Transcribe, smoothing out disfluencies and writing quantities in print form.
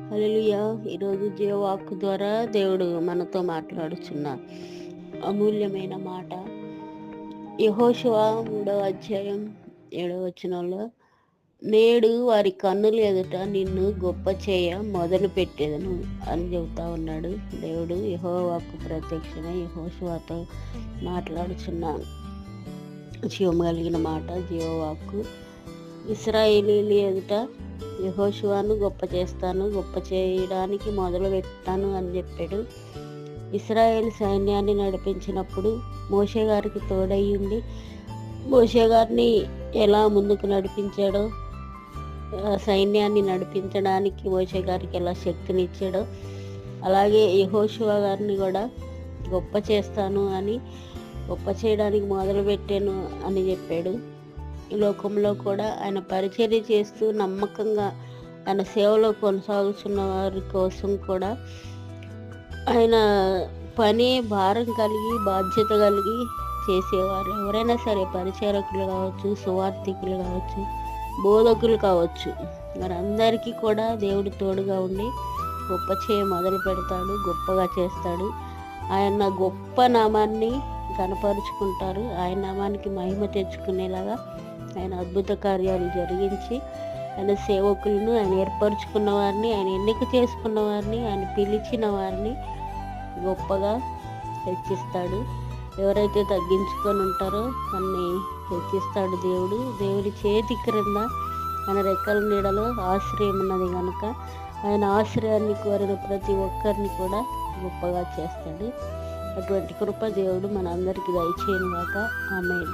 హల్లెలూయా. ఈరోజు జీవవాక్కు ద్వారా దేవుడు మనతో మాట్లాడుచున్న అమూల్యమైన మాట యెహోషువ 3వ అధ్యాయం 7వ వచనంలో, నేడు వారి కన్నుల ఎదుట నిన్ను గొప్ప చేయ మొదలు పెట్టేదను అని చెబుతా ఉన్నాడు దేవుడు. యెహోవాకు ప్రత్యక్షమై యెహోషువతో మాట్లాడుచున్న జీవం కలిగిన మాట జీవవాక్కు. ఇశ్రాయేలీయుల ఎదుట యెహోషువను గొప్ప చేస్తాను, గొప్ప చేయడానికి మొదలు పెడతాను అని చెప్పాడు. ఇశ్రాయేల్ సైన్యాన్ని నడిపించినప్పుడు మోషే గారికి తోడయ్యుండి మోషే గారిని ఎలా ముందుకు నడిపించాడో, సైన్యాన్ని నడిపించడానికి మోషే గారికి ఎలా శక్తినిచ్చాడో, అలాగే యెహోషువ గారిని కూడా గొప్ప చేస్తాను అని, గొప్ప చేయడానికి మొదలు పెట్టాను అని చెప్పాడు. ఈ లోకంలో కూడా ఆయన పరిచర్య చేస్తూ నమ్మకంగా ఆయన సేవలో కొనసాగుతున్న వారి కోసం కూడా ఆయన పని భారం కలిగి బాధ్యత కలిగి చేసేవారు. ఎవరైనా సరే, పరిచారకులు కావచ్చు, సువార్థికులు కావచ్చు, బోధకులు కావచ్చు, వారందరికీ కూడా దేవుడు తోడుగా ఉండి గొప్ప చేయ మొదలు పెడతాడు, గొప్పగా చేస్తాడు. ఆయన గొప్ప నామాన్ని కనపరుచుకుంటారు. ఆయన నామానికి మహిమ తెచ్చుకునేలాగా ఆయన అద్భుత కార్యాలు జరిగించి ఆయన సేవకులను, ఆయన ఏర్పరచుకున్న వారిని, ఆయన ఎన్నిక చేసుకున్న వారిని, ఆయన పిలిచిన వారిని గొప్పగా హెచ్చిస్తాడు. ఎవరైతే తగ్గించుకొని ఉంటారో అన్ని హెచ్చిస్తాడు దేవుడు. దేవుడి చేతి క్రింద ఆయన రెక్కల నీడలో ఆశ్రయం ఉన్నది కనుక ఆయన ఆశ్రయాన్ని కోరిన ప్రతి ఒక్కరిని కూడా గొప్పగా చేస్తాడు. అటువంటి కృప దేవుడు మన అందరికీ దయచేయను గాక. ఆమేన్.